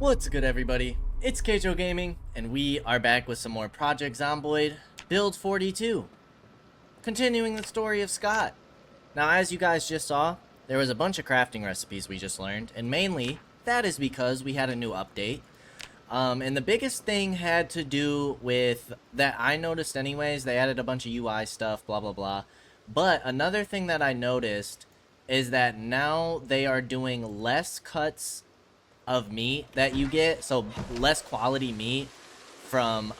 What's good, everybody? It's Kaige-O Gaming, and we are back with some more Project Zomboid Build 42. Continuing the story of Scott. Now, as you guys just saw, there was a bunch of crafting recipes we just learned, and mainly, that is because we had a new update. And the biggest thing had to do with, that I noticed anyways, they added a bunch of UI stuff, blah blah blah. But another thing that I noticed is that now they are doing less cuts of meat that you get, so less quality meat from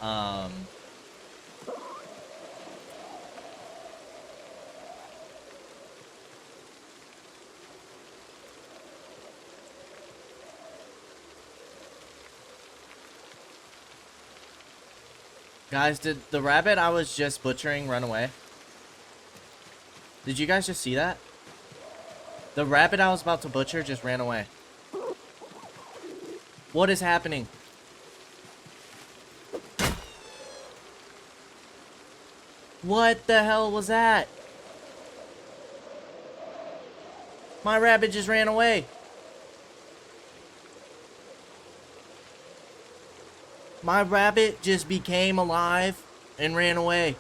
guys, did the rabbit I was just butchering run away? Did you guys just see that? The rabbit I was about to butcher just ran away. What is happening? What the hell was that? My rabbit just ran away. My rabbit just became alive and ran away.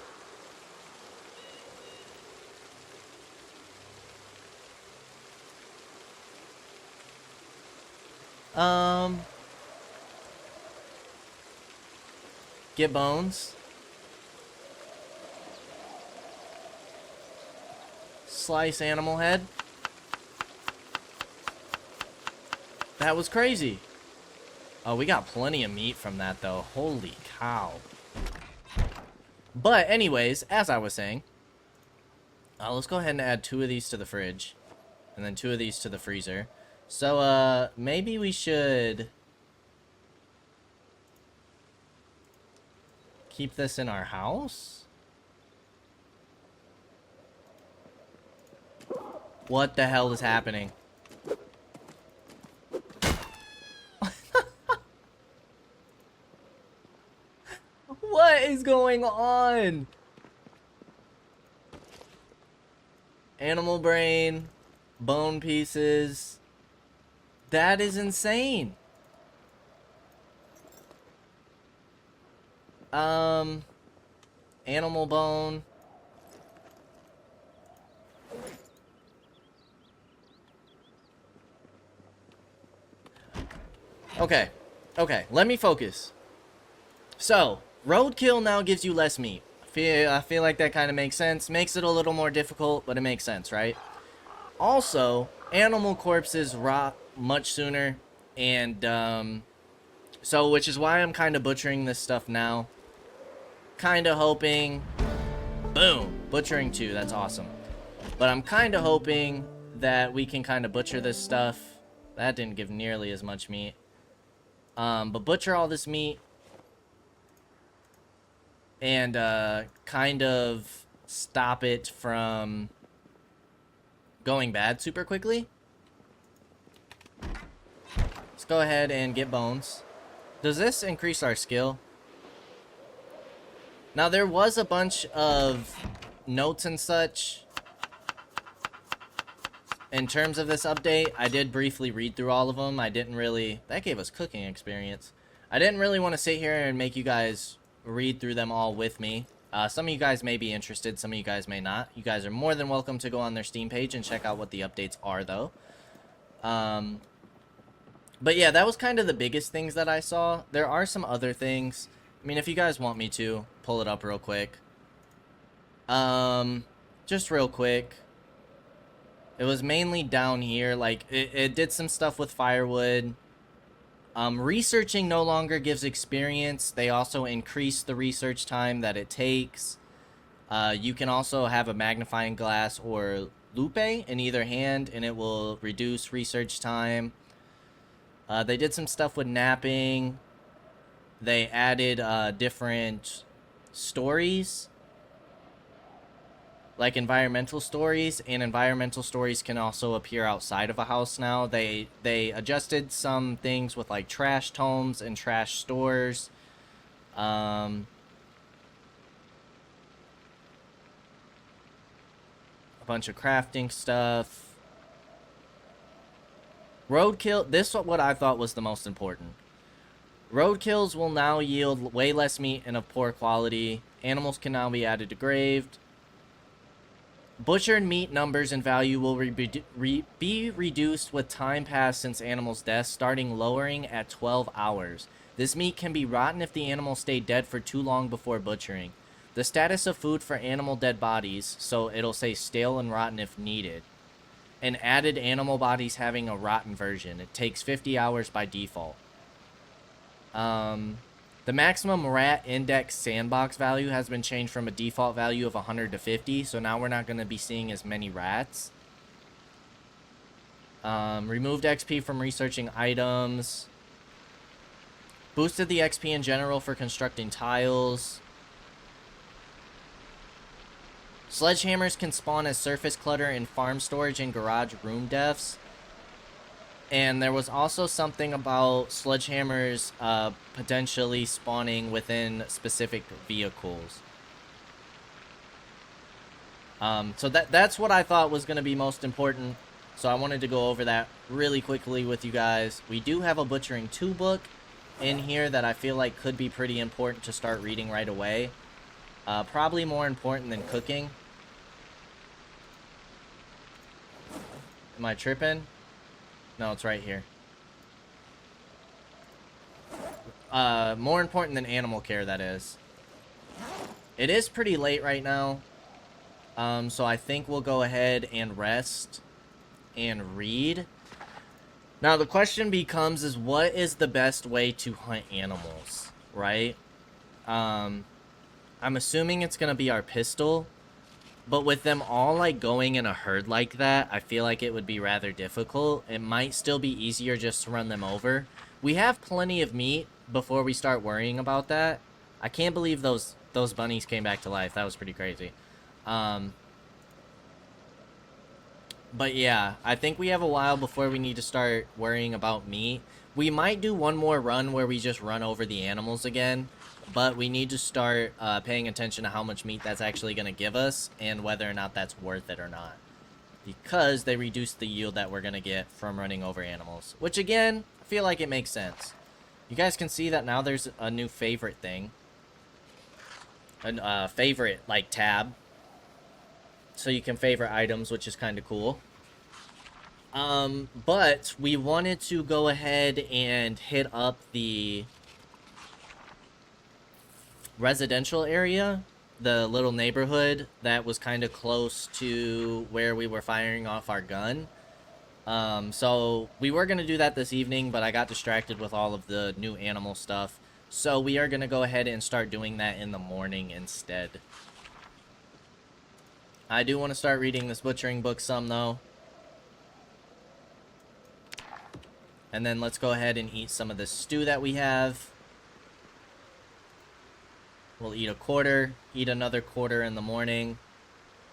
Get bones. Slice animal head. That was crazy. Oh, we got plenty of meat from that, though. Holy cow. But anyways, as I was saying, let's go ahead and add 2 of these to the fridge. And then 2 of these to the freezer. So, maybe we should keep this in our house? What the hell is happening? What is going on? Animal brain, bone pieces. That is insane. Animal bone. Okay, let me focus. So, roadkill now gives you less meat. I feel like that kind of makes sense. Makes it a little more difficult, but it makes sense, right? Also, animal corpses rot much sooner, and so which is why I'm kind of butchering this stuff now. Kind of hoping, boom, butchering 2, that's awesome. But I'm kind of hoping that we can kind of butcher this stuff. That didn't give nearly as much meat. But butcher all this meat and kind of stop it from going bad super quickly. Let's go ahead and get bones. Does this increase our skill? Now, there was a bunch of notes and such in terms of this update. I did briefly read through all of them. I didn't really... That gave us cooking experience. I didn't really want to sit here and make you guys read through them all with me. Some of you guys may be interested. Some of you guys may not. You guys are more than welcome to go on their Steam page and check out what the updates are, though. But yeah, that was kind of the biggest things that I saw. There are some other things. I mean, if you guys want me to, pull it up real quick. Just real quick. It was mainly down here. Like, it did some stuff with firewood. Researching no longer gives experience. They also increase the research time that it takes. You can also have a magnifying glass or lupe in either hand, and it will reduce research time. They did some stuff with napping. They added different stories, like environmental stories, and environmental stories can also appear outside of a house now. They adjusted some things with like trash tomes and trash stores. A bunch of crafting stuff. Roadkill, this is what I thought was the most important. Roadkills will now yield way less meat and of poor quality. Animals can now be added to graved. Butchered meat numbers and value will be reduced with time passed since animals' deaths, starting lowering at 12 hours. This meat can be rotten if the animal stayed dead for too long before butchering. The status of food for animal dead bodies, so it'll say stale and rotten if needed. And added animal bodies having a rotten version. It takes 50 hours by default. The maximum rat index sandbox value has been changed from a default value of 100 to 50, so now we're not going to be seeing as many rats. Removed XP from researching items. Boosted the XP in general for constructing tiles. Sledgehammers can spawn as surface clutter in farm storage and garage room defs. And there was also something about sledgehammers potentially spawning within specific vehicles. So that's what I thought was going to be most important. So I wanted to go over that really quickly with you guys. We do have a Butchering 2 book in here that I feel like could be pretty important to start reading right away. Probably more important than cooking. Am I tripping? No, it's right here. More important than animal care, that is. It is pretty late right now. So I think we'll go ahead and rest and read. Now, the question becomes is what is the best way to hunt animals, right? I'm assuming it's going to be our pistol. But with them all, like, going in a herd like that, I feel like it would be rather difficult. It might still be easier just to run them over. We have plenty of meat before we start worrying about that. I can't believe those bunnies came back to life. That was pretty crazy. But yeah, I think we have a while before we need to start worrying about meat. We might do one more run where we just run over the animals again. But we need to start paying attention to how much meat that's actually going to give us and whether or not that's worth it or not. Because they reduce the yield that we're going to get from running over animals. Which, again, I feel like it makes sense. You guys can see that now there's a new favorite thing. A favorite, like, tab. So you can favorite items, which is kind of cool. But we wanted to go ahead and hit up the residential area, the little neighborhood that was kind of close to where we were firing off our gun. So we were going to do that this evening, but I got distracted with all of the new animal stuff. So we are going to go ahead and start doing that in the morning instead. I do want to start reading this butchering book some, though. And then let's go ahead and eat some of this stew that we have. We'll eat a quarter, eat another quarter in the morning.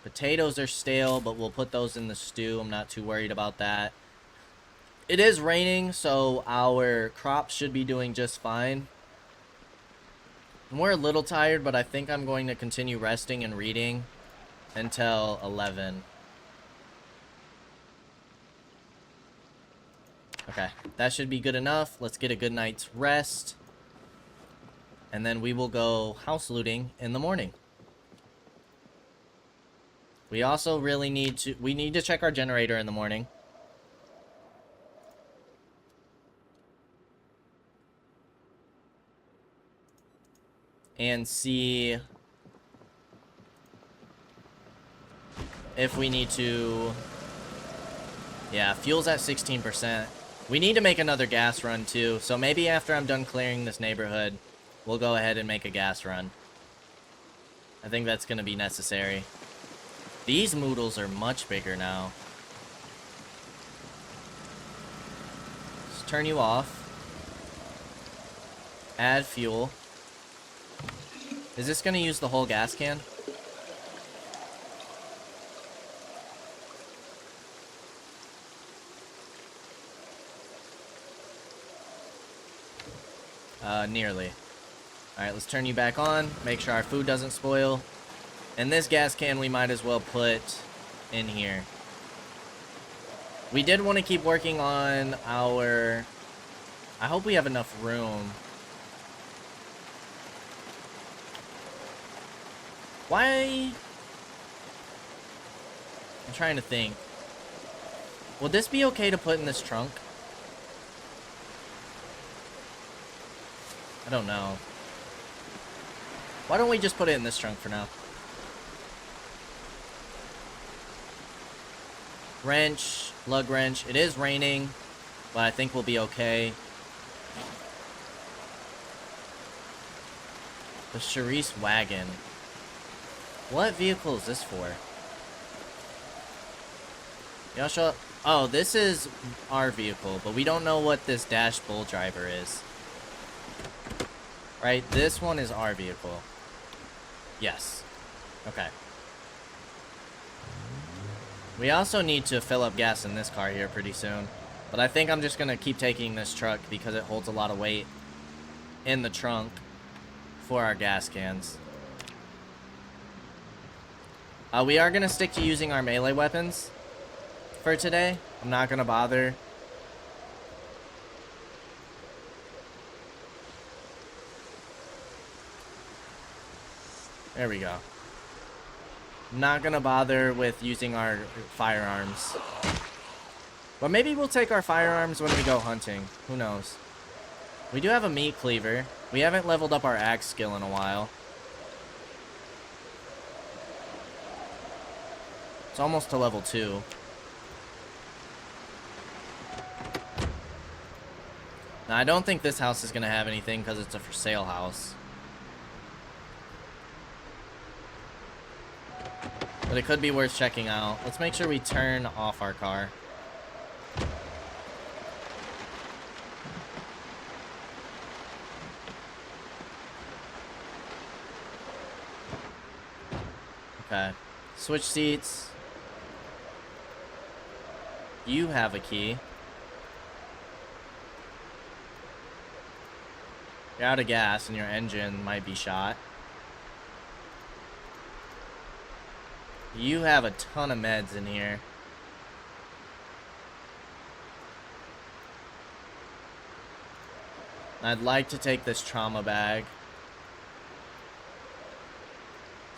Potatoes are stale, but we'll put those in the stew. I'm not too worried about that. It is raining, so our crops should be doing just fine. We're a little tired, but I think I'm going to continue resting and reading until 11. Okay, that should be good enough. Let's get a good night's rest. And then we will go house looting in the morning. We also really need to check our generator in the morning. And see if we need to... Yeah, fuel's at 16%. We need to make another gas run too, so maybe after I'm done clearing this neighborhood, we'll go ahead and make a gas run. I think that's going to be necessary. These moodles are much bigger now. Let's turn you off. Add fuel. Is this going to use the whole gas can? Nearly. Alright, let's turn you back on. Make sure our food doesn't spoil. And this gas can we might as well put in here. We did want to keep working on our... I hope we have enough room Why? I'm trying to think. Would this be okay to put in this trunk? I don't know. Why don't we just put it in this trunk for now? Wrench, lug wrench. It is raining, but I think we'll be okay. The Charisse wagon. What vehicle is this for? Y'all show up. Oh, this is our vehicle, but we don't know what this dash bull driver is. Right? This one is our vehicle. Yes. Okay. We also need to fill up gas in this car here pretty soon. But I think I'm just going to keep taking this truck because it holds a lot of weight in the trunk for our gas cans. We are going to stick to using our melee weapons for today. I'm not going to bother. There we go. I'm not going to bother with using our firearms. But maybe we'll take our firearms when we go hunting. Who knows? We do have a meat cleaver. We haven't leveled up our axe skill in a while. It's almost to level 2. Now, I don't think this house is going to have anything because it's a for sale house. But it could be worth checking out. Let's make sure we turn off our car. Okay. Switch seats. You have a key. You're out of gas and your engine might be shot. You have a ton of meds in here. I'd like to take this trauma bag.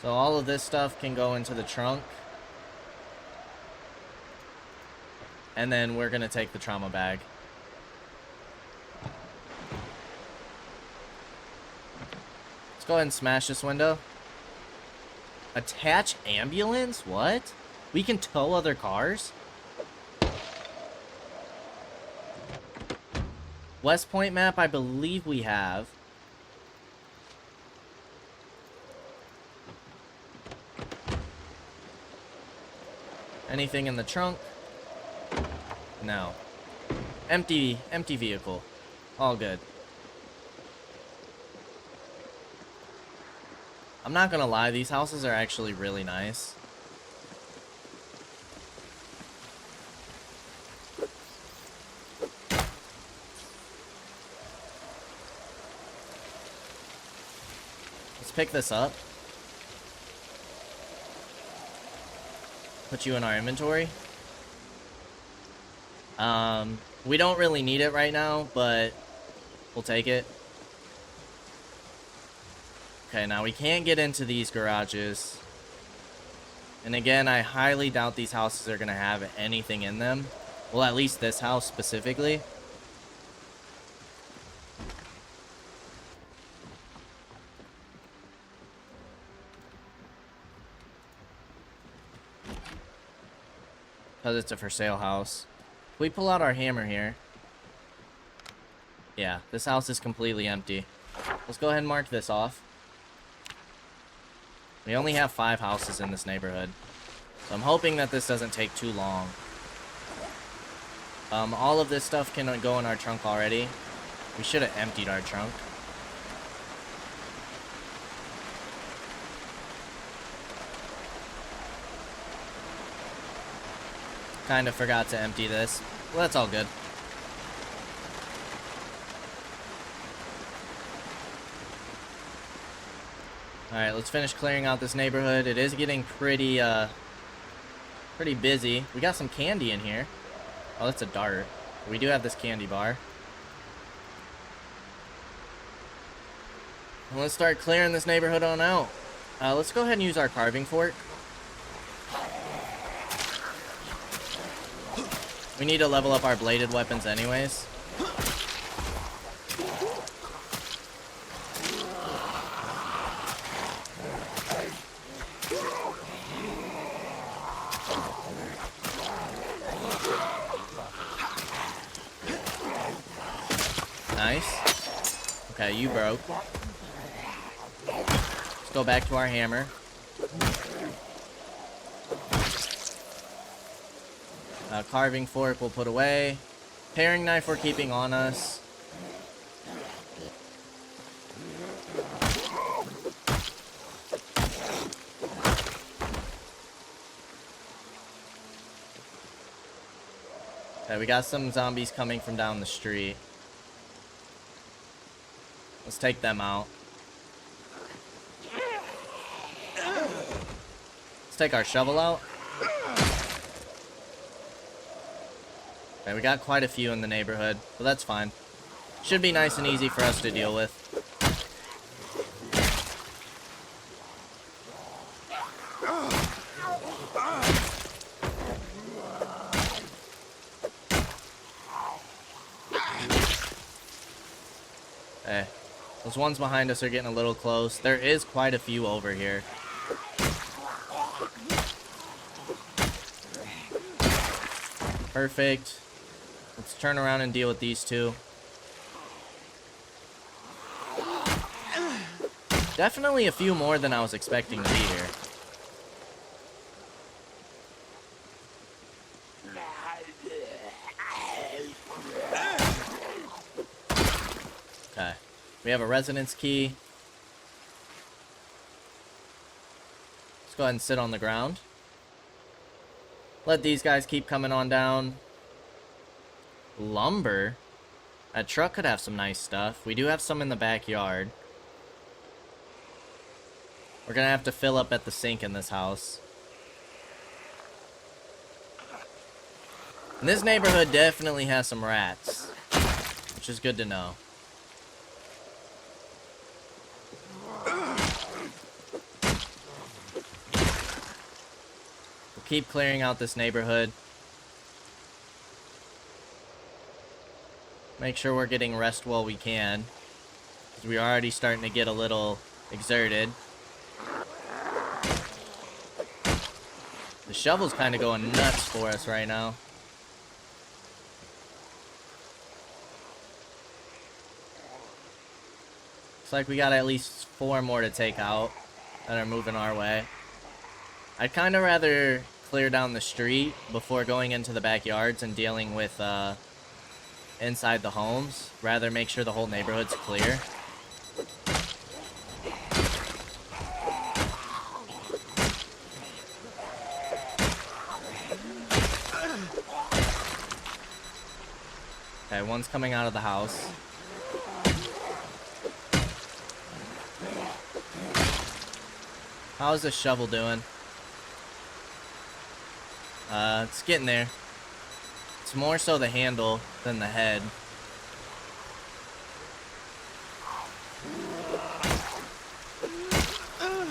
So all of this stuff can go into the trunk. And then we're going to take the trauma bag. Let's go ahead and smash this window. Attach ambulance? What? We can tow other cars? West Point map, I believe we have. Anything in the trunk? No. Empty vehicle. All good. I'm not gonna lie, these houses are actually really nice. Let's pick this up. Put you in our inventory. We don't really need it right now, but we'll take it. Okay, now we can't get into these garages. And again, I highly doubt these houses are going to have anything in them. Well, at least this house specifically. Because it's a for sale house. If we pull out our hammer here. Yeah, this house is completely empty. Let's go ahead and mark this off. We only have 5 houses in this neighborhood. So I'm hoping that this doesn't take too long. All of this stuff can go in our trunk already. We should have emptied our trunk. Kind of forgot to empty this. Well, that's all good. Alright, let's finish clearing out this neighborhood. It is getting pretty busy. We got some candy in here. Oh, that's a dart. We do have this candy bar. And let's start clearing this neighborhood on out. Let's go ahead and use our carving fork. We need to level up our bladed weapons anyways. Nice. Okay, you broke. Let's go back to our hammer. Carving fork we'll put away. Paring knife we're keeping on us. Okay, we got some zombies coming from down the street. Let's take them out. Let's take our shovel out. Okay, we got quite a few in the neighborhood, but that's fine. Should be nice and easy for us to deal with. Okay, those ones behind us are getting a little close. There is quite a few over here. Perfect. Let's turn around and deal with these two. Definitely a few more than I was expecting to be here. Okay. We have a residence key. Let's go ahead and sit on the ground. Let these guys keep coming on down. Lumber? That truck could have some nice stuff. We do have some in the backyard. We're gonna have to fill up at the sink in this house. And this neighborhood definitely has some rats, which is good to know. We'll keep clearing out this neighborhood. Make sure we're getting rest while we can, because we're already starting to get a little exerted. The shovel's kind of going nuts for us right now. Looks like we got at least 4 more to take out that are moving our way. I'd kind of rather clear down the street before going into the backyards and dealing with inside the homes. Rather make sure the whole neighborhood's clear. Okay, one's coming out of the house. How's this shovel doing? It's getting there. It's more so the handle than the head.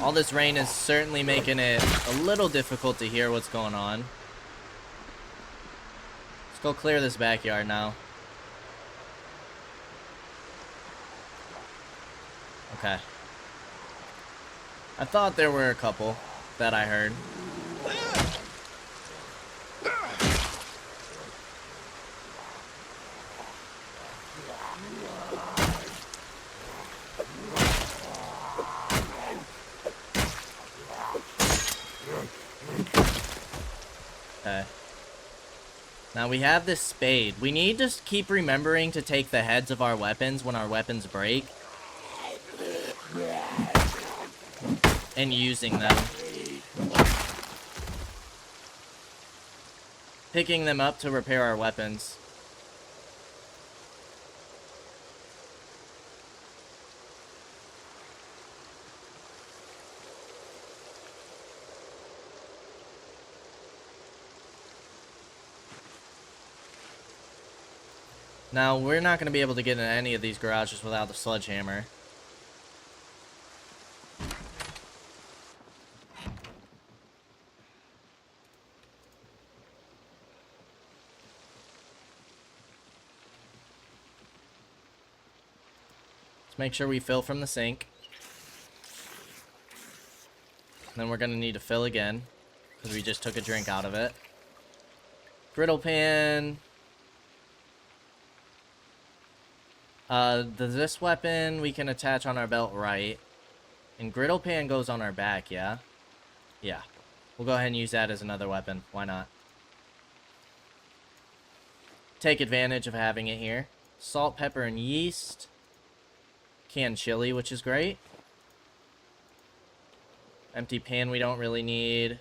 All this rain is certainly making it a little difficult to hear what's going on. Let's go clear this backyard now. Okay. I thought there were a couple that I heard. Okay. Now we have this spade. We need to keep remembering to take the heads of our weapons when our weapons break. And using them. Picking them up to repair our weapons. Now, we're not going to be able to get in any of these garages without the sledgehammer. make sure we fill from the sink. And then we're going to need to fill again, because we just took a drink out of it. Griddle pan. This weapon we can attach on our belt, right? And griddle pan goes on our back, yeah? Yeah. We'll go ahead and use that as another weapon. Why not? Take advantage of having it here. Salt, pepper, and yeast. Canned chili, which is great. Empty pan we don't really need.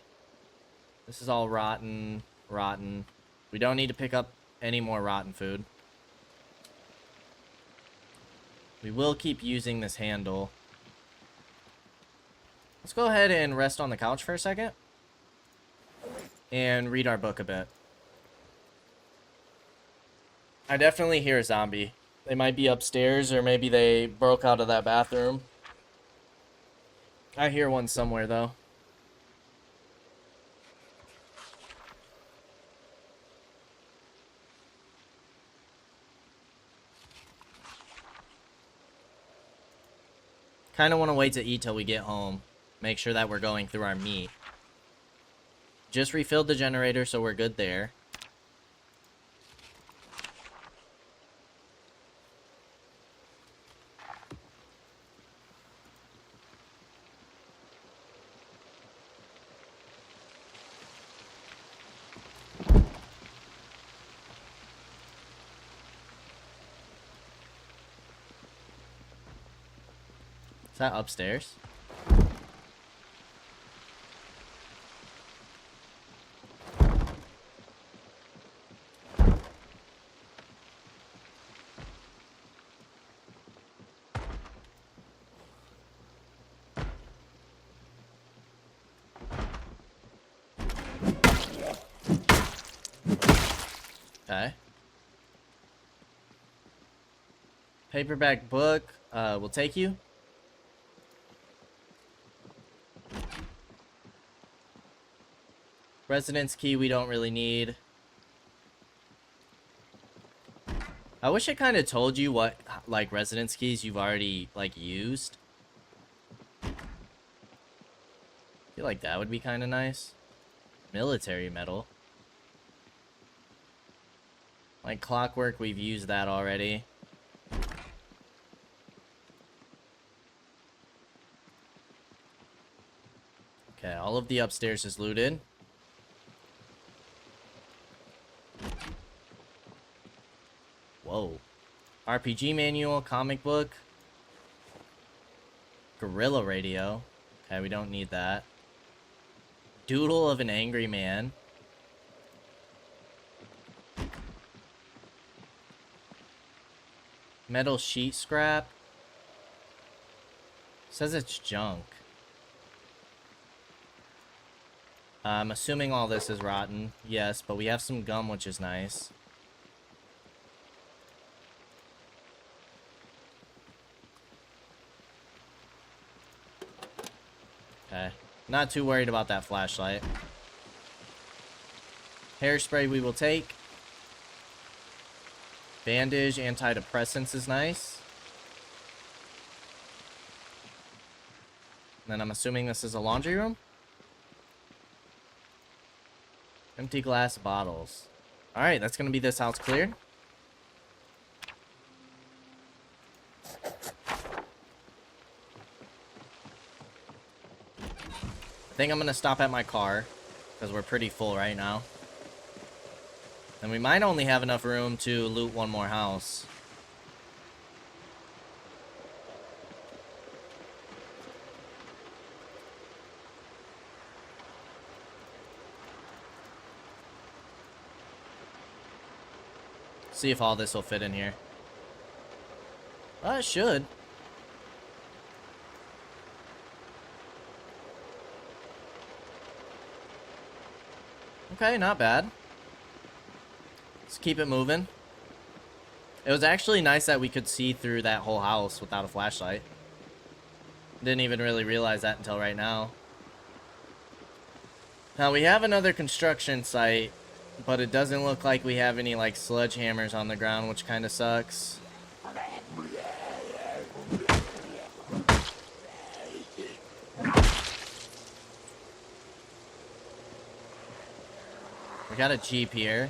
This is all rotten. Rotten. We don't need to pick up any more rotten food. We will keep using this handle. Let's go ahead and rest on the couch for a second. And read our book a bit. I definitely hear a zombie. They might be upstairs, or maybe they broke out of that bathroom. I hear one somewhere, though. Kind of want to wait to eat till we get home. Make sure that we're going through our meat. Just refilled the generator, so we're good there. Is that upstairs? Okay. Paperback book, will take you. Residence key we don't really need. I wish it kind of told you what, like, residence keys you've already, like, used. I feel like that would be kind of nice. Military medal. Like clockwork, we've used that already. Okay, all of the upstairs is looted. Whoa. RPG manual, comic book. Gorilla radio. Okay, we don't need that. Doodle of an angry man. Metal sheet scrap. Says it's junk. I'm assuming all this is rotten. Yes, but we have some gum, which is nice. Okay. Not too worried about that flashlight. Hairspray we will take. Bandage, antidepressants is nice. And then I'm assuming this is a laundry room. Empty glass bottles. Alright, that's gonna be this house cleared. I think I'm gonna stop at my car, because we're pretty full right now. And we might only have enough room to loot one more house. See if all this will fit in here. It should. Okay, not bad. Let's keep it moving. It was actually nice that we could see through that whole house without a flashlight. Didn't even really realize that until right now. Now we have another construction site, but it doesn't look like we have any like sledgehammers on the ground, which kind of sucks. got a Jeep here.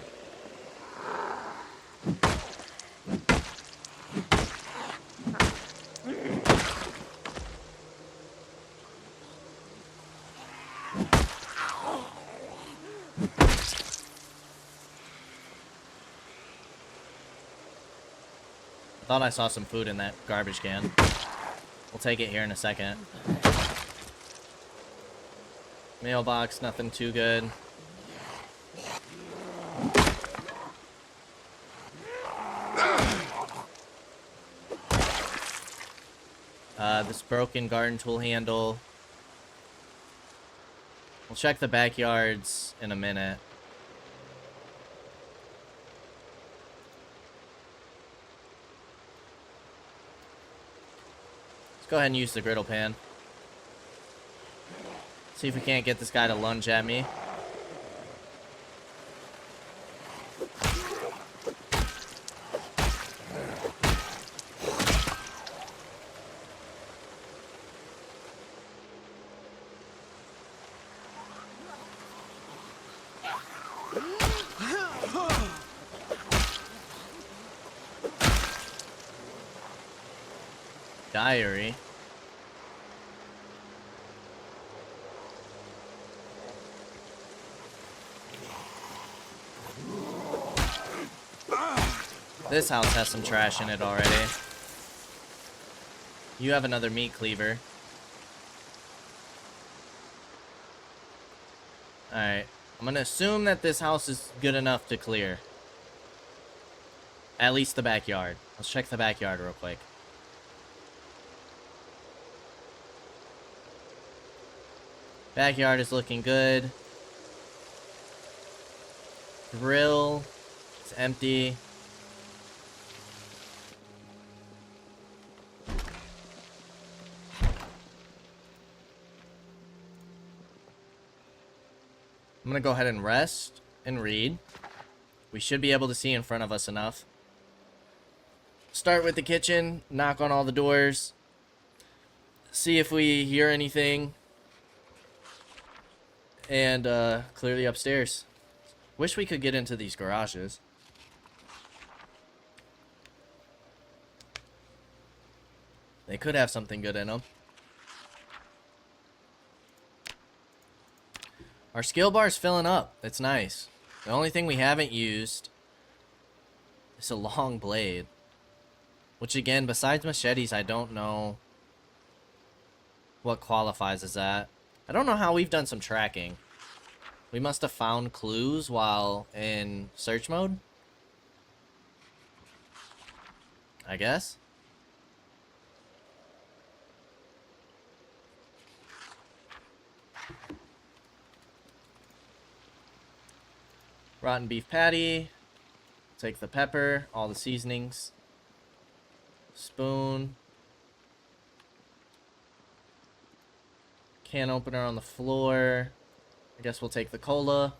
Thought I saw some food in that garbage can. We'll take it here in a second. Mailbox, nothing too good. This broken garden tool handle. We'll check the backyards in a minute. Let's go ahead and use the griddle pan. See if we can't get this guy to lunge at me. Diary. This house has some trash in it already. You have another meat cleaver. Alright. I'm gonna assume that this house is good enough to clear. At least the backyard. Let's check the backyard real quick. Backyard is looking good. Grill. It's empty. I'm gonna go ahead and rest and read. We should be able to see in front of us enough. Start with the kitchen, knock on all the doors, see if we hear anything, and clear the upstairs. Wish we could get into these garages. They could have something good in them. Our skill bar is filling up. It's nice. The only thing we haven't used is a long blade. Which again, besides machetes, I don't know what qualifies as that. I don't know how we've done some tracking. We must have found clues while in search mode, I guess. Rotten beef patty. Take the pepper, all the seasonings. Spoon. Can opener on the floor. I guess we'll take the cola.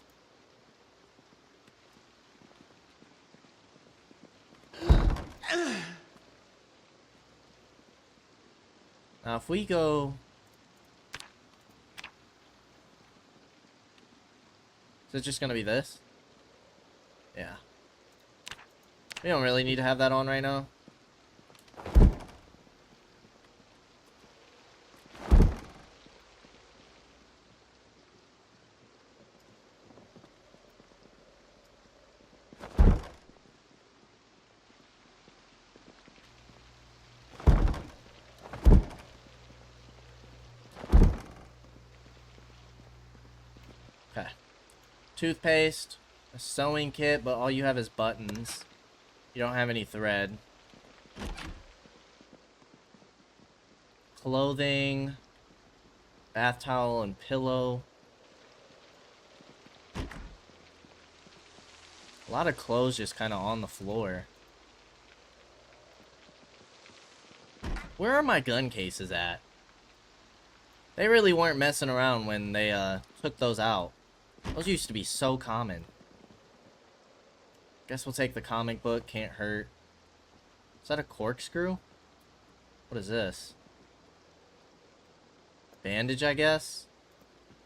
Now if we go... Is it just gonna be this? Yeah. We don't really need to have that on right now. Okay. Toothpaste. A sewing kit, but all you have is buttons. You don't have any thread. Clothing. Bath towel and pillow. A lot of clothes just kind of on the floor. Where are my gun cases at? They really weren't messing around when they took those out. Those used to be so common. Guess we'll take the comic book, can't hurt. Is that a corkscrew? What is this? Bandage, I guess?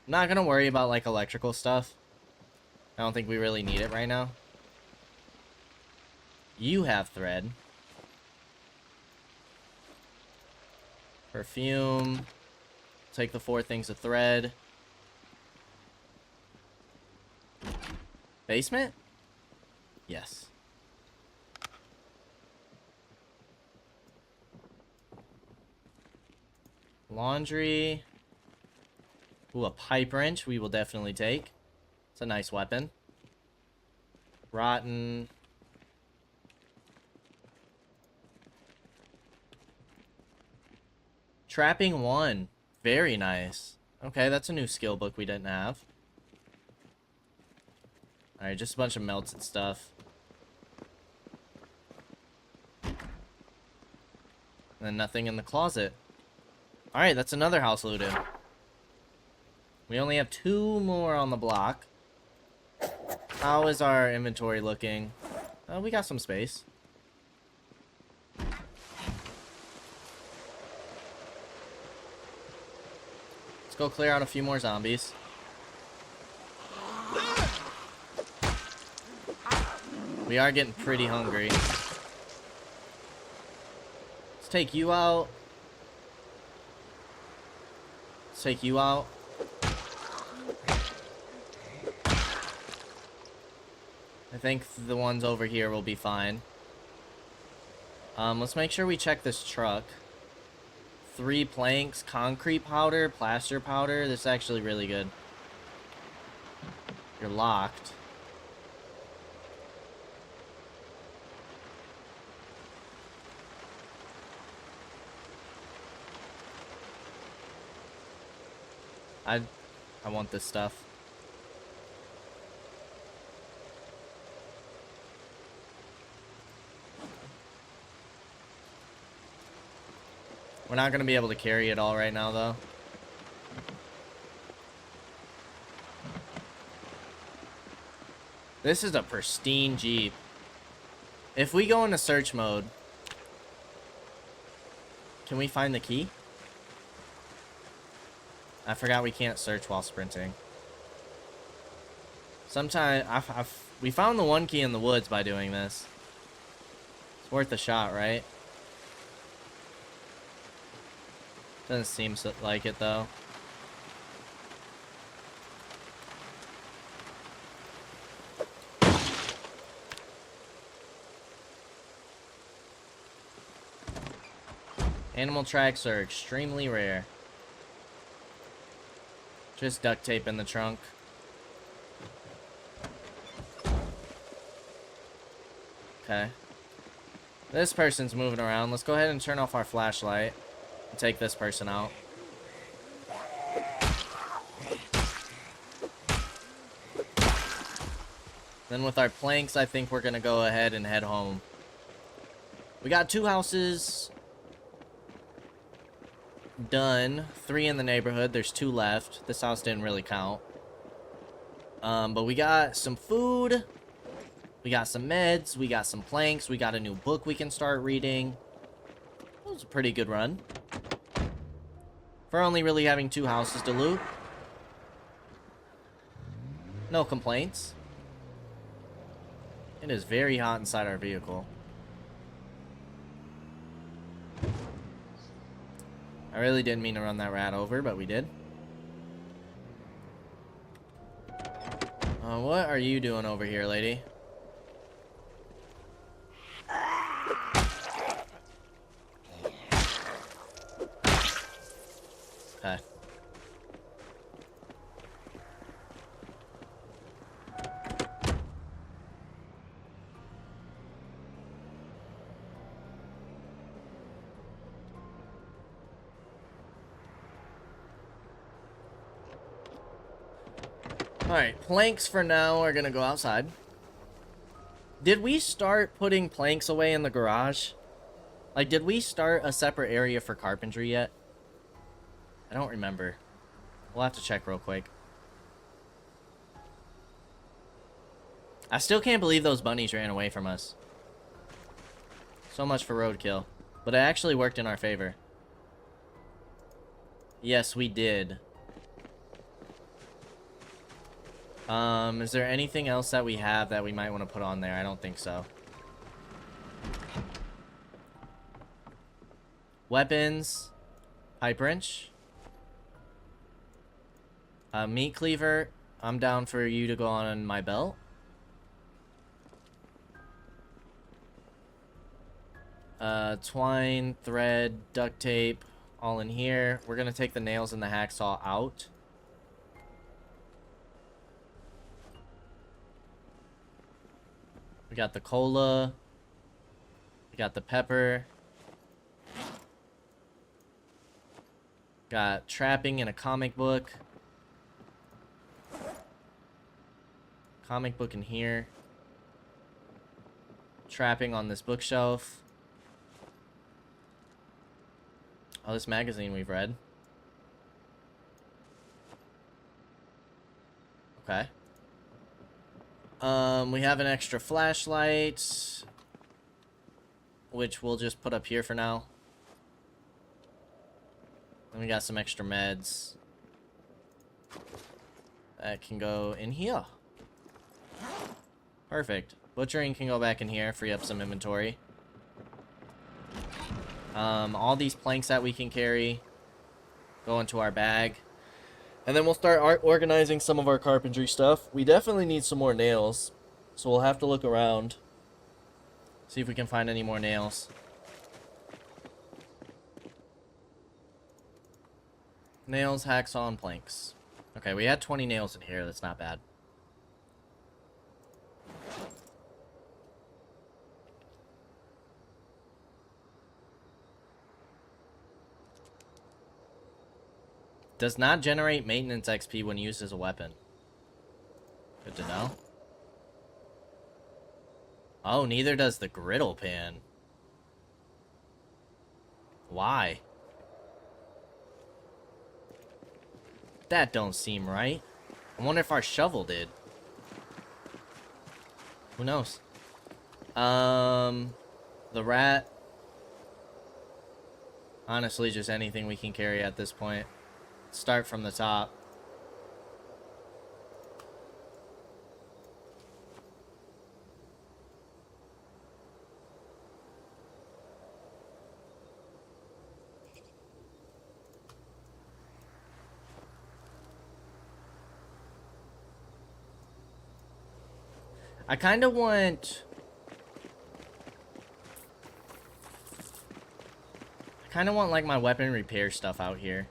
I'm not gonna worry about, like, electrical stuff. I don't think we really need it right now. You have thread. Perfume. Take the 4 things of thread. Basement? Yes. Laundry. Ooh, a pipe wrench we will definitely take. It's a nice weapon. Rotten. Trapping 1. Very nice. Okay, that's a new skill book we didn't have. Alright, just a bunch of melted stuff. And then nothing in the closet. Alright, that's another house looted. We only have 2 more on the block. How is our inventory looking? We got some space. Let's go clear out a few more zombies. We are getting pretty hungry. Let's take you out. Let's take you out. I think the ones over here will be fine. Let's make sure we check this truck. 3 planks, concrete powder, plaster powder. This is actually really good. You're locked. I want this stuff. We're not going to be able to carry it all right now, though. This is a pristine Jeep. If we go into search mode, can we find the key? I forgot we can't search while sprinting. Sometimes we found the 1 key in the woods by doing this. It's worth a shot, right? Doesn't seem like it, though. Animal tracks are extremely rare. Just duct tape in the trunk. Okay. This person's moving around. Let's go ahead and turn off our flashlight. Take this person out. Then with our planks, I think we're gonna go ahead and head home. We got 2 houses done. 3 in the neighborhood. There's 2 left. This house didn't really count. But we got some food. We got some meds. We got some planks. We got a new book we can start reading. That was a pretty good run. For only really having 2 houses to loot. No complaints. It is very hot inside our vehicle. I really didn't mean to run that rat over, but we did. What are you doing over here, lady? Okay. Alright, planks for now are gonna go outside. Did we start putting planks away in the garage? Like, did we start a separate area for carpentry yet? I don't remember. We'll have to check real quick. I still can't believe those bunnies ran away from us. So much for roadkill. But it actually worked in our favor. Yes, we did. Is there anything else that we have that we might want to put on there? I don't think so. Weapons. Pipe wrench. Meat cleaver. I'm down for you to go on my belt. Twine, thread, duct tape, all in here. We're gonna take the nails and the hacksaw out. We got the cola. We got the pepper. Got trapping in a comic book. Comic book in here. Trapping on this bookshelf. Oh, this magazine we've read. Okay. We have an extra flashlight, which we'll just put up here for now. And we got some extra meds that can go in here. Perfect. Butchering can go back in here, free up some inventory. All these planks that we can carry go into our bag. And then we'll start organizing some of our carpentry stuff. We definitely need some more nails, so we'll have to look around. See if we can find any more nails. Nails, hacksaw, and planks. Okay, we had 20 nails in here. That's not bad. Does not generate maintenance XP when used as a weapon. Good to know. Oh, neither does the griddle pan. Why? That don't seem right. I wonder if our shovel did. Who knows? The rat. Honestly, just anything we can carry at this point. Start from the top. I kind of want... like my weapon repair stuff out here.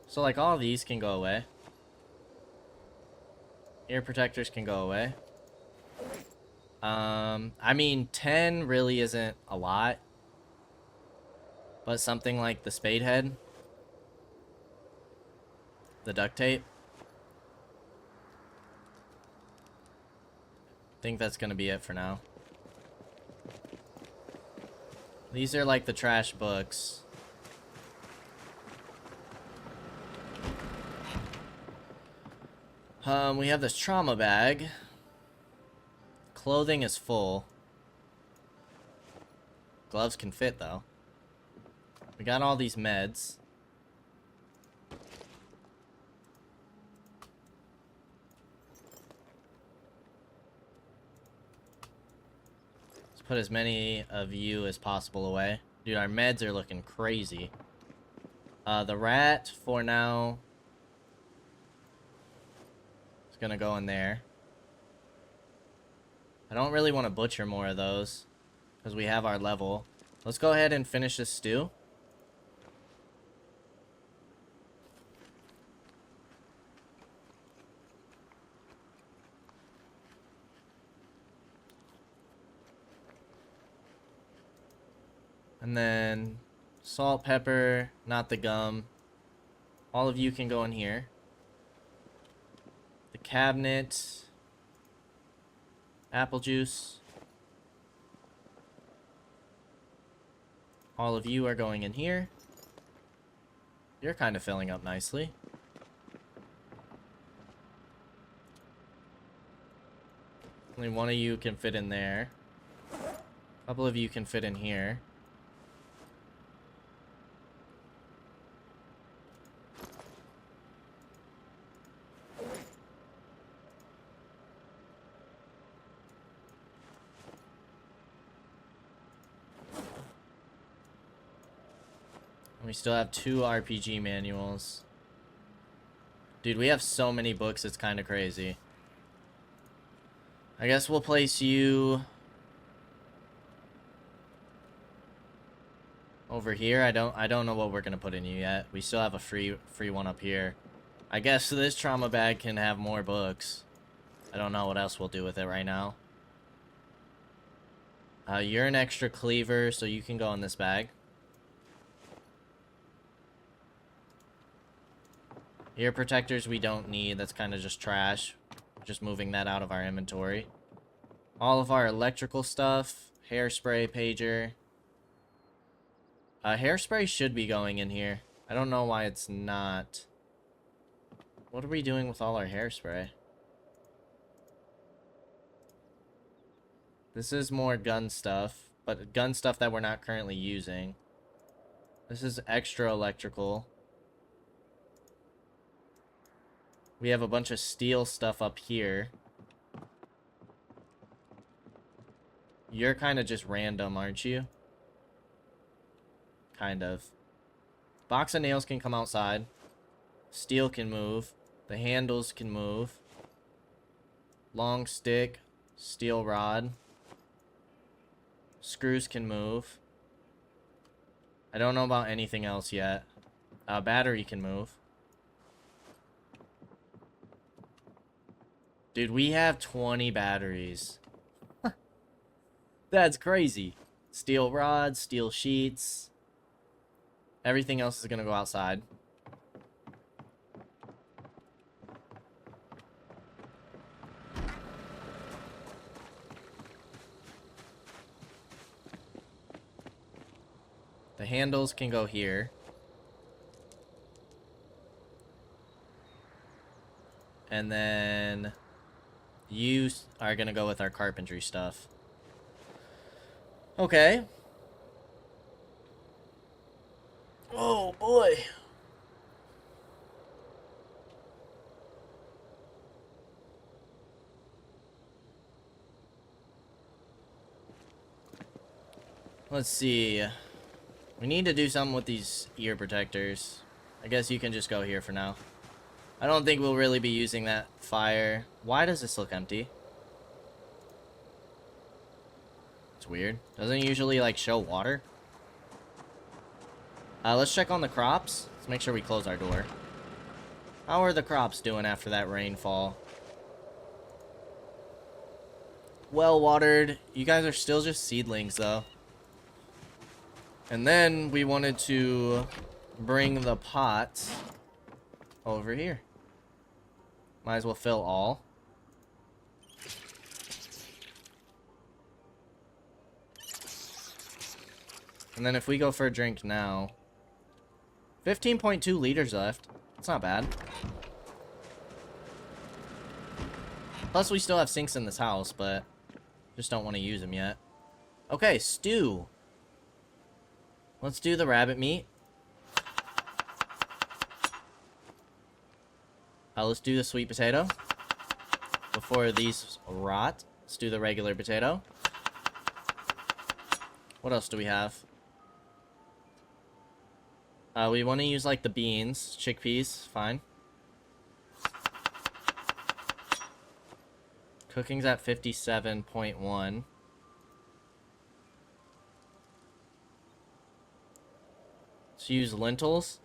So like all of these can go away. Ear protectors can go away. I mean 10 really isn't a lot. But something like the spade head. The duct tape. I think that's gonna be it for now. These are like the trash books. We have this trauma bag. Clothing is full. Gloves can fit though. We got all these meds. Let's put as many of you as possible away. Dude, our meds are looking crazy. The rat, for now, is gonna go in there. I don't really want to butcher more of those, because we have our level. Let's go ahead and finish this stew. And then salt, pepper, not the gum. All of you can go in here. The cabinet. Apple juice. All of you are going in here. You're kind of filling up nicely. Only one of you can fit in there. A couple of you can fit in here. We still have 2 RPG manuals. Dude, we have so many books, it's kind of crazy. I guess we'll place you over here. I don't know what we're gonna put in you yet. We still have a free one up here. I guess this trauma bag can have more books. I don't know what else we'll do with it right now. You're an extra cleaver, so you can go in this bag. Ear protectors we don't need. That's kind of just trash. Just moving that out of our inventory. All of our electrical stuff. Hairspray, pager. Hairspray should be going in here. I don't know why it's not. What are we doing with all our hairspray? This is more gun stuff, but gun stuff that we're not currently using. This is extra electrical. We have a bunch of steel stuff up here. You're kind of just random, aren't you? Kind of. Box of nails can come outside. Steel can move. The handles can move. Long stick. Steel rod. Screws can move. I don't know about anything else yet. Battery can move. Dude, we have 20 batteries. That's crazy. Steel rods, steel sheets. Everything else is gonna go outside. The handles can go here. And then you are gonna go with our carpentry stuff. Okay. Oh boy. Let's see. We need to do something with these ear protectors. I guess you can just go here for now. I don't think we'll really be using that fire. Why does this look empty? It's weird. Doesn't it usually like show water? Let's check on the crops. Let's make sure we close our door. How are the crops doing after that rainfall? Well watered. You guys are still just seedlings though. And then we wanted to bring the pots over here. Might as well fill all. And then if we go for a drink now, 15.2 liters left. It's not bad. Plus we still have sinks in this house, but just don't want to use them yet. Okay, stew. Let's do the rabbit meat. Let's do the sweet potato. Before these rot, let's do the regular potato. What else do we have? We want to use like the beans, chickpeas, fine. Cooking's at 57.1. Let's use lentils.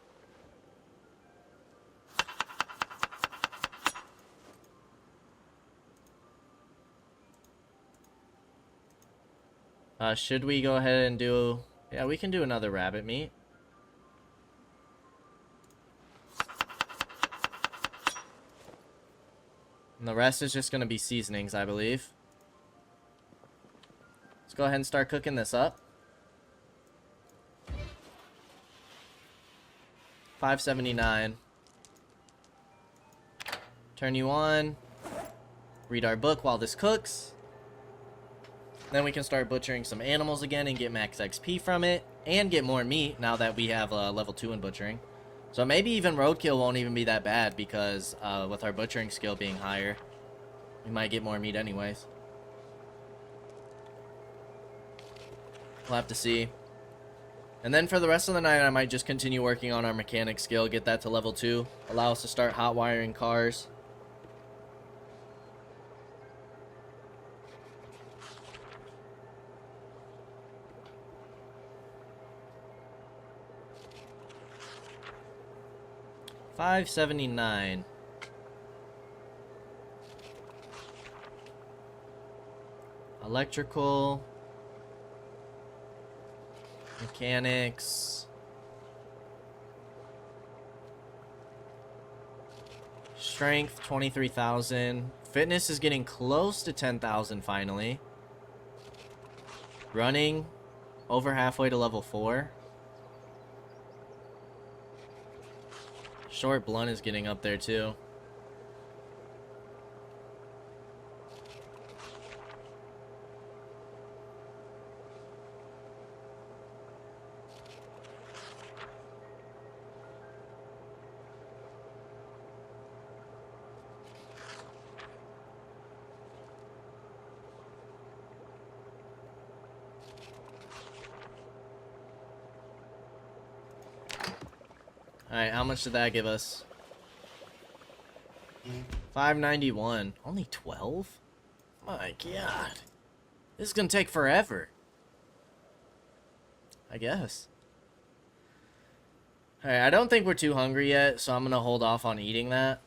Should we go ahead and do... Yeah, we can do another rabbit meat. And the rest is just going to be seasonings, I believe. Let's go ahead and start cooking this up. 579. Turn you on. Read our book while this cooks. Then we can start butchering some animals again and get max XP from it. And get more meat now that we have level 2 in butchering. So maybe even roadkill won't even be that bad because with our butchering skill being higher, we might get more meat anyways. We'll have to see. And then for the rest of the night, I might just continue working on our mechanic skill, get that to level 2, allow us to start hot wiring cars. $579. Electrical. Mechanics. Strength 23,000. Fitness is getting close to 10,000 finally. Running over halfway to level 4. Short blunt is getting up there too. Alright, how much did that give us? 591. Only 12? My god. This is gonna take forever. I guess. Alright, I don't think we're too hungry yet, so I'm gonna hold off on eating that.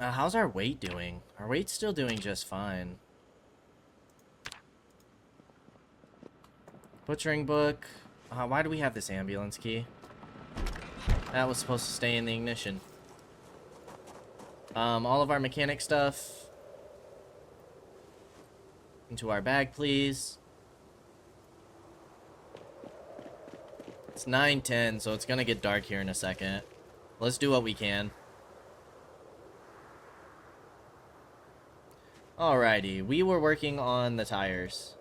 How's our weight doing? Our weight's still doing just fine. Butchering book. Why do we have this ambulance key? That was supposed to stay in the ignition. All of our mechanic stuff into our bag, please. It's 9:10, so it's gonna get dark here in a second. Let's do what we can. Alrighty, we were working on the tires.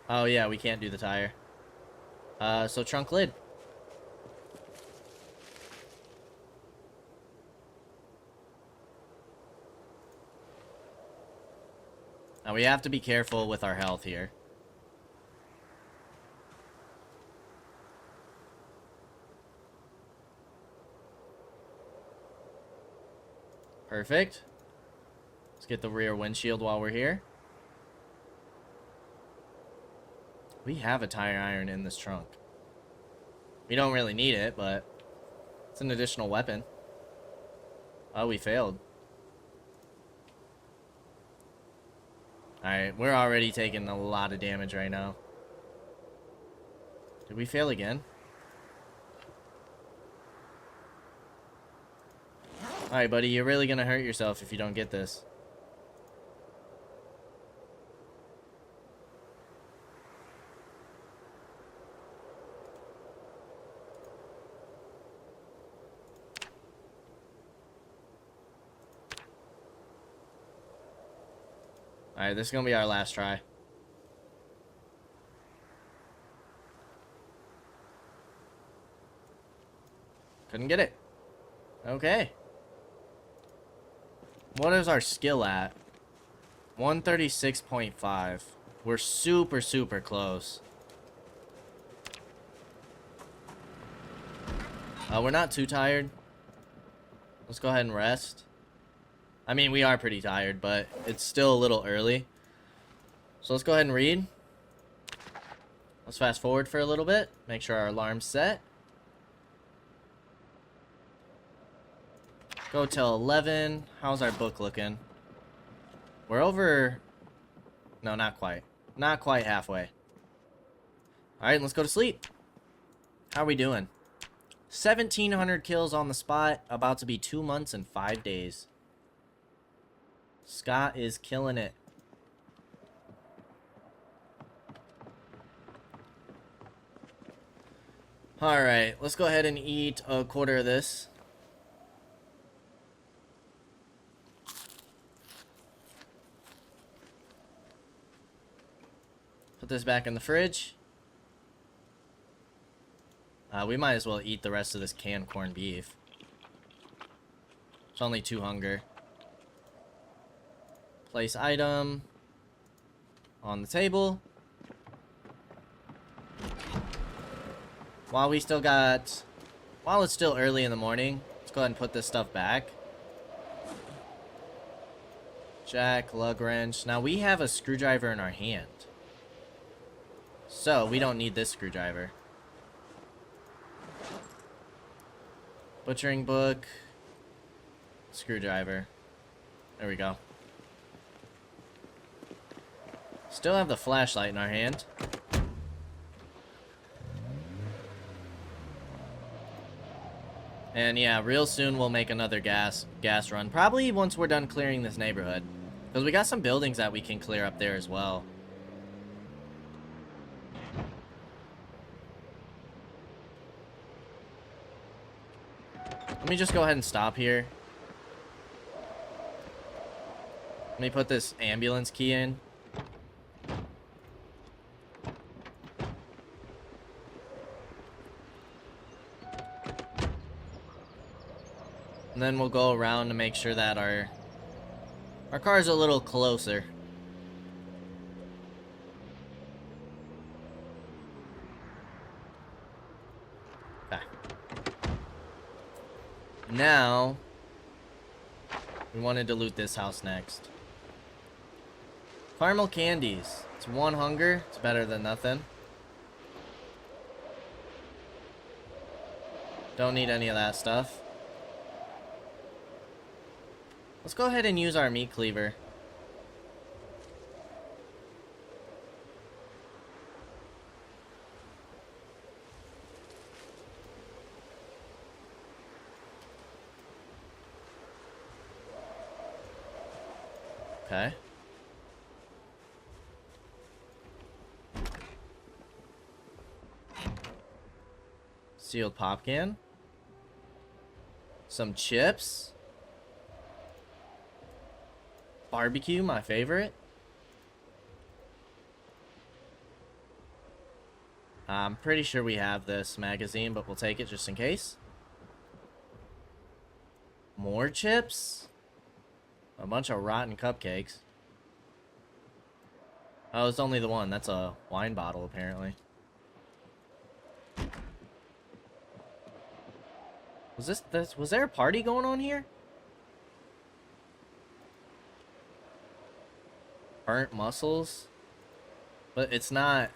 Oh yeah, we can't do the tire. So trunk lid. Now we have to be careful with our health here. Perfect. Let's get the rear windshield while we're here. We have a tire iron in this trunk. We don't really need it, but it's an additional weapon. Oh, we failed. Alright, we're already taking a lot of damage right now. Did we fail again? Alright, buddy, you're really gonna hurt yourself if you don't get this. Alright, this is gonna be our last try. Couldn't get it. Okay. What is our skill at? 136.5. We're super, super close. We're not too tired. Let's go ahead and rest. I mean, we are pretty tired, but it's still a little early. So let's go ahead and read. Let's fast forward for a little bit. Make sure our alarm's set. Go till 11. How's our book looking? We're over... No, not quite. Not quite halfway. Alright, let's go to sleep. How are we doing? 1,700 kills on the spot. About to be 2 months and 5 days. Scott is killing it. Alright, let's go ahead and eat a quarter of this. Put this back in the fridge. We might as well eat the rest of this canned corned beef. It's only 2 hunger. Place item. on the table. While it's still early in the morning, let's go ahead and put this stuff back. Jack, lug wrench. Now we have a screwdriver in our hand, so we don't need this screwdriver. Butchering book. Screwdriver. There we go. Still have the flashlight in our hand. And yeah, real soon we'll make another gas run. Probably once we're done clearing this neighborhood. Because we got some buildings that we can clear up there as well. Let me just go ahead and stop here. Let me put this ambulance key in. And then we'll go around to make sure that our car's a little closer. Okay. Now, we wanted to loot this house next. Caramel candies. It's 1 hunger. It's better than nothing. Don't need any of that stuff. Let's go ahead and use our meat cleaver. Okay. Sealed pop can. Some chips. Barbecue, my favorite. I'm pretty sure we have this magazine, but we'll take it just in case. More chips. A bunch of rotten cupcakes. Oh, it's only the one. That's a wine bottle, apparently. Was there a party going on here? Burnt mussels? But it's not...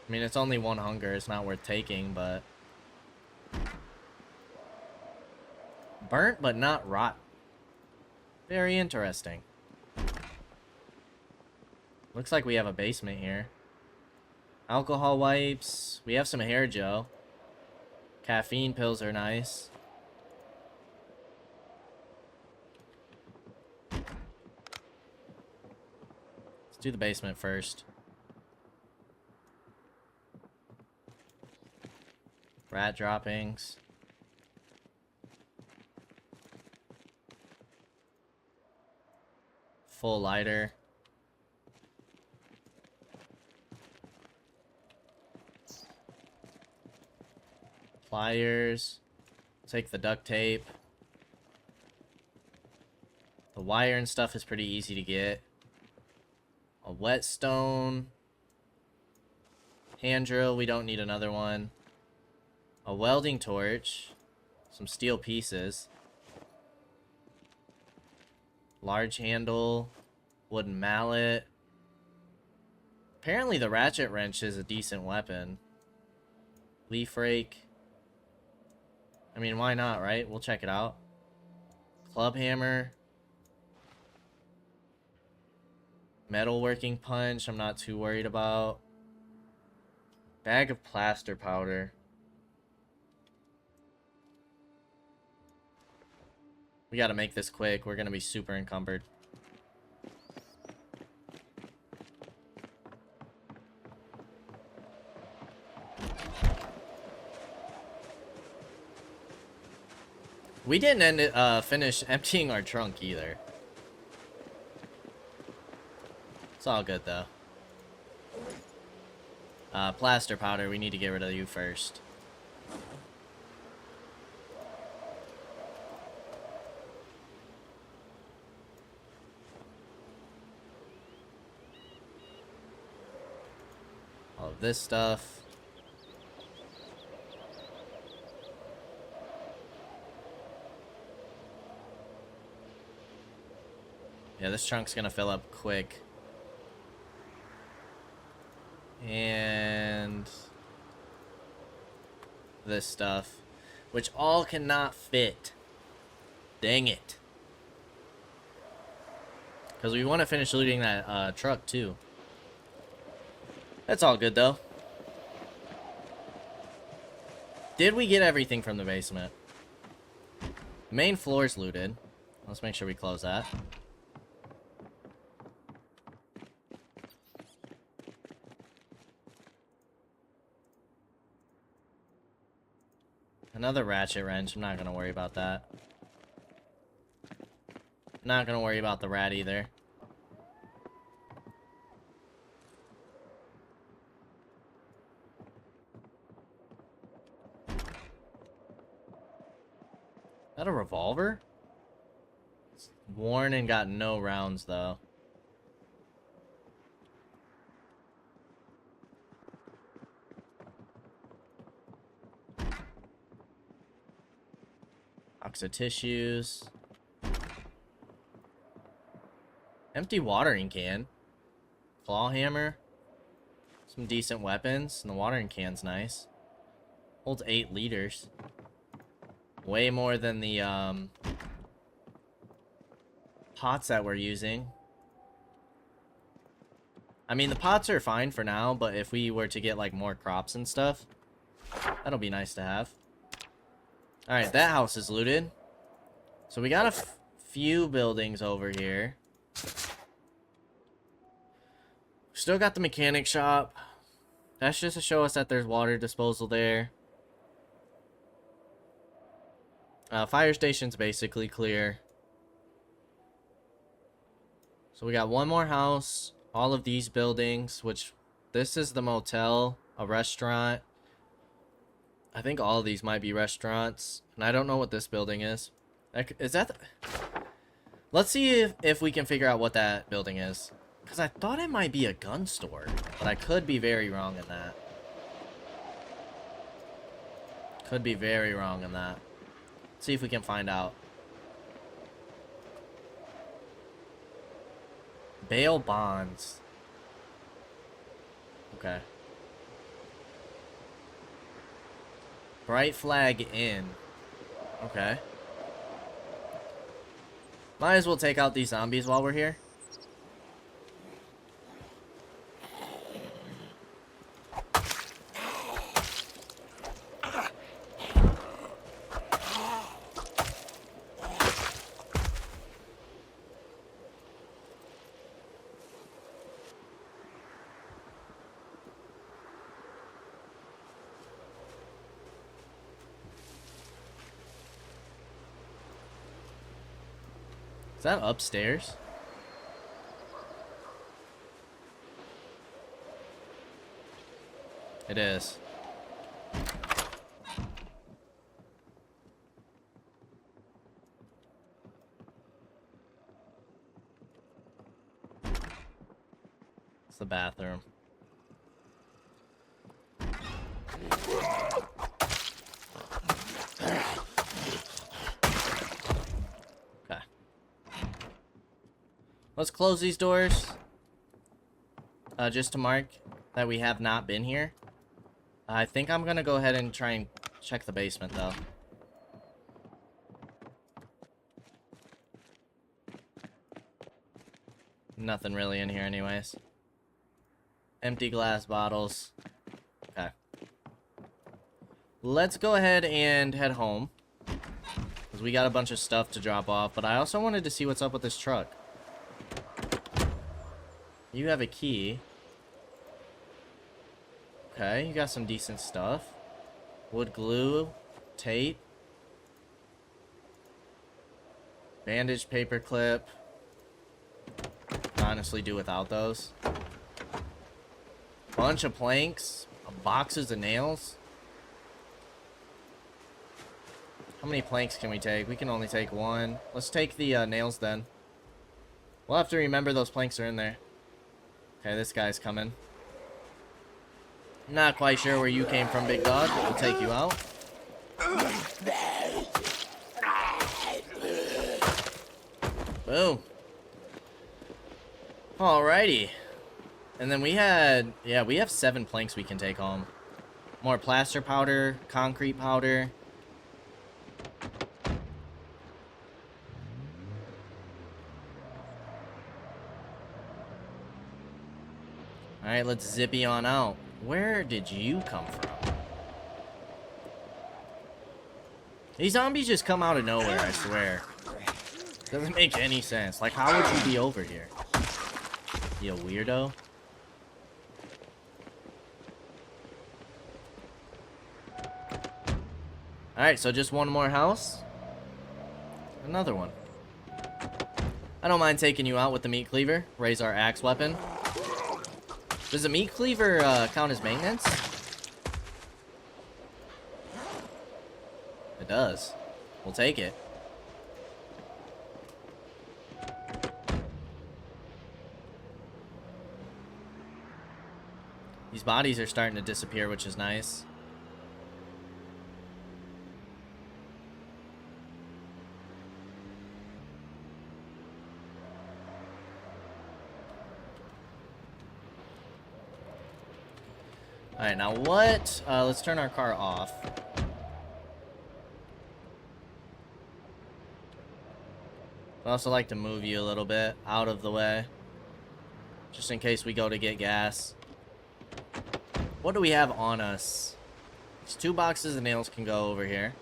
I mean, it's only 1 hunger. It's not worth taking, but... Burnt, but not rotten. Very interesting. Looks like we have a basement here. Alcohol wipes. We have some hair gel. Caffeine pills are nice. Let's do the basement first. Rat droppings. Full lighter. Pliers. Take the duct tape. The wire and stuff is pretty easy to get. A whetstone. Hand drill, we don't need another one. A welding torch. Some steel pieces. Large handle. Wooden mallet. Apparently the ratchet wrench is a decent weapon. Leaf rake. I mean, why not, right? We'll check it out. Club hammer. Metalworking punch, I'm not too worried about. Bag of plaster powder. We gotta make this quick. We're gonna be super encumbered. We didn't finish emptying our trunk either. It's all good though. Plaster powder, we need to get rid of you first. of this stuff. Yeah, this trunk's gonna fill up quick. And this stuff, which all cannot fit. Dang it. Because we want to finish looting that truck too. That's all good though. Did we get everything from the basement? The main floor's looted. Let's make sure we close that. Another ratchet wrench. I'm not going to worry about that. Not going to worry about the rat either. Is that a revolver? It's worn and got no rounds, though. Box of tissues. Empty watering can. Claw hammer. Some decent weapons. And the watering can's nice. Holds 8 liters. Way more than the pots that we're using. I mean, the pots are fine for now, but if we were to get like more crops and stuff, that'll be nice to have. Alright, that house is looted. So we got a few buildings over here. Still got the mechanic shop. That's just to show us that there's water disposal there. Fire station's basically clear. So we got one more house. All of these buildings, which this is the motel, a restaurant. I think all of these might be restaurants. And I don't know what this building is. Is that Let's see if we can figure out what that building is. Because I thought it might be a gun store. But I could be very wrong in that. Could be very wrong in that. Let's see if we can find out. Bail bonds. Okay. Bright Flag Inn. Okay. Might as well take out these zombies while we're here. Is that upstairs? It is. It's the bathroom. Let's close these doors. Just to mark that we have not been here. I think I'm gonna go ahead and try and check the basement, though. Nothing really in here anyways. Empty glass bottles. Okay. Let's go ahead and head home. Because we got a bunch of stuff to drop off. But I also wanted to see what's up with this truck. You have a key. Okay, you got some decent stuff. Wood glue, tape, bandage, paper clip. Honestly, do without those. Bunch of planks, boxes of nails. How many planks can we take? We can only take one. Let's take the nails then. We'll have to remember those planks are in there. Okay, this guy's coming. Not quite sure where you came from, big dog, but we'll take you out. Boom. Alrighty. And then we had, yeah, we have 7 planks we can take home. More plaster powder, concrete powder. Alright, let's zippy on out. Where did you come from? These zombies just come out of nowhere, I swear. Doesn't make any sense. Like, how would you be over here? You weirdo. Alright, so just one more house. Another one. I don't mind taking you out with the meat cleaver. Raise our axe weapon. Does the meat cleaver count as maintenance? It does. We'll take it. These bodies are starting to disappear, which is nice. Alright, now what? Let's turn our car off. I'd also like to move you a little bit out of the way. Just in case we go to get gas. What do we have on us? These 2 boxes of nails can go over here.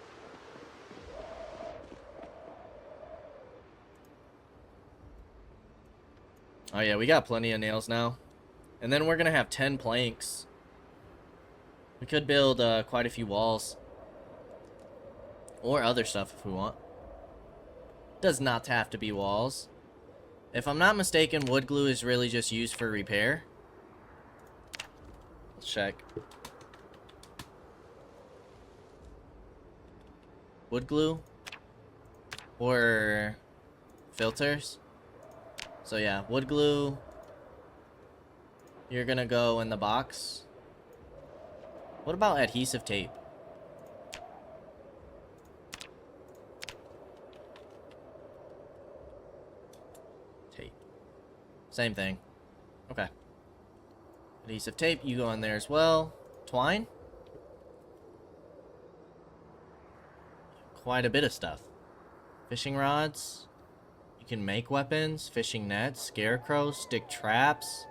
Oh yeah, we got plenty of nails now. And then we're gonna have 10 planks. We could build quite a few walls. Or other stuff if we want. Does not have to be walls. If I'm not mistaken, wood glue is really just used for repair. Let's check. Wood glue. Or filters. So yeah, wood glue. You're gonna go in the box. What about adhesive tape? Tape. Same thing. Okay. Adhesive tape, you go in there as well. Twine? Quite a bit of stuff. Fishing rods. You can make weapons. Fishing nets. Scarecrows. Stick traps.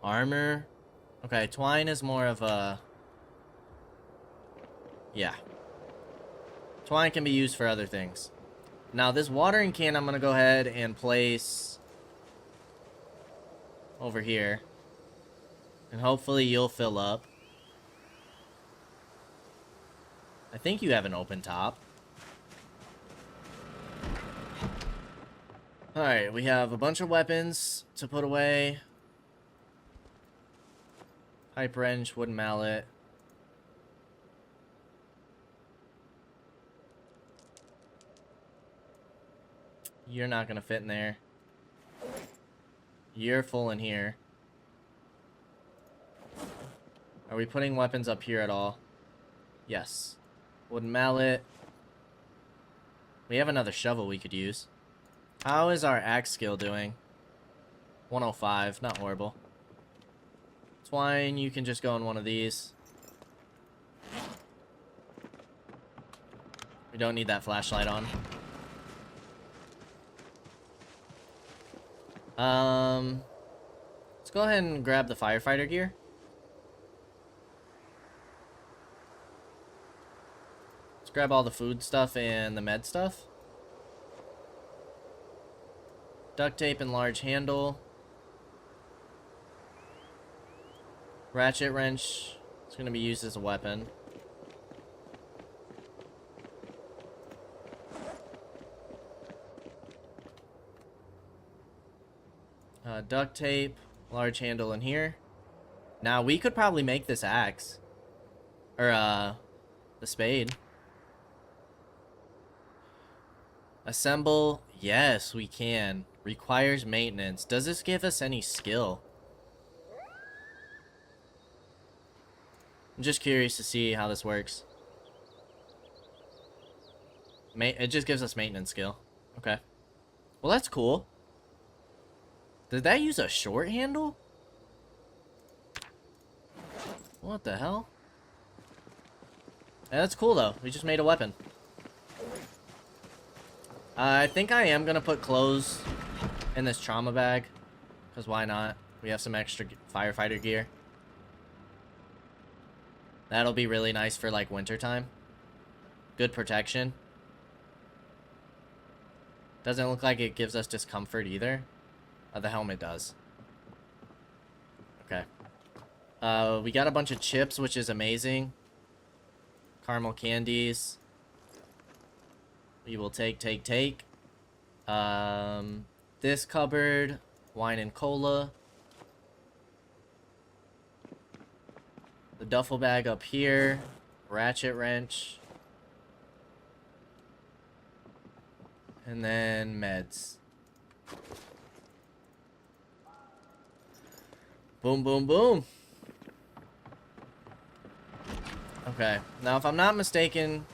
Armor. Okay, twine is more of a... Yeah. Twine can be used for other things. Now, this watering can I'm going to go ahead and place over here. And hopefully you'll fill up. I think you have an open top. Alright, we have a bunch of weapons to put away. Pipe wrench, wooden mallet. You're not gonna fit in there. You're full in here. Are we putting weapons up here at all? Yes. Wooden mallet. We have another shovel we could use. How is our axe skill doing? 105, not horrible. Twine, you can just go in one of these. We don't need that flashlight on. Let's go ahead and grab the firefighter gear. Let's grab all the food stuff and the med stuff. Duct tape and large handle. Ratchet wrench. It's going to be used as a weapon. Duct tape. Large handle in here. Now, we could probably make this axe. Or, the spade. Assemble. Yes, we can. Requires maintenance. Does this give us any skill? I'm just curious to see how this works. It just gives us maintenance skill. Okay. Well, that's cool. Did that use a short handle? What the hell? Yeah, that's cool, though. We just made a weapon. I think I am going to put clothes in this trauma bag. Because why not? We have some extra firefighter gear. That'll be really nice for, like, wintertime. Good protection. Doesn't look like it gives us discomfort either. The helmet does. Okay. We got a bunch of chips, which is amazing. Caramel candies. We will take. This cupboard. Wine and cola. The duffel bag up here. Ratchet wrench. And then meds. Boom, boom, boom. Okay. Now, if I'm not mistaken,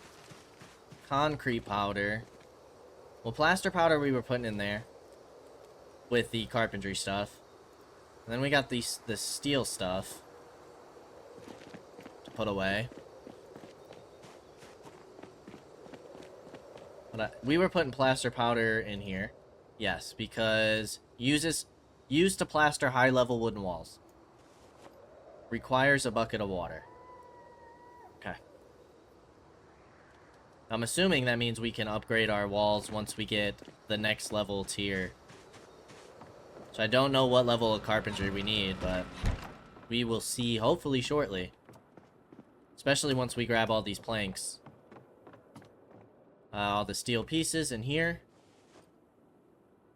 concrete powder. Well, plaster powder we were putting in there with the carpentry stuff. And then we got the steel stuff to put away. But we were putting plaster powder in here. Yes, because used to plaster high-level wooden walls. Requires a bucket of water. Okay. I'm assuming that means we can upgrade our walls once we get the next level tier. So I don't know what level of carpentry we need, but we will see hopefully shortly. Especially once we grab all these planks. All the steel pieces in here.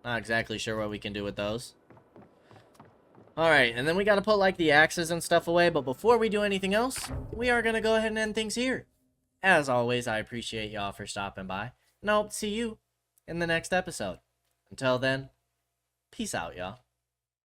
Not exactly sure what we can do with those. Alright, and then we gotta put, like, the axes and stuff away, but before we do anything else, we are gonna go ahead and end things here. As always, I appreciate y'all for stopping by, and I hope to see you in the next episode. Until then, peace out, y'all.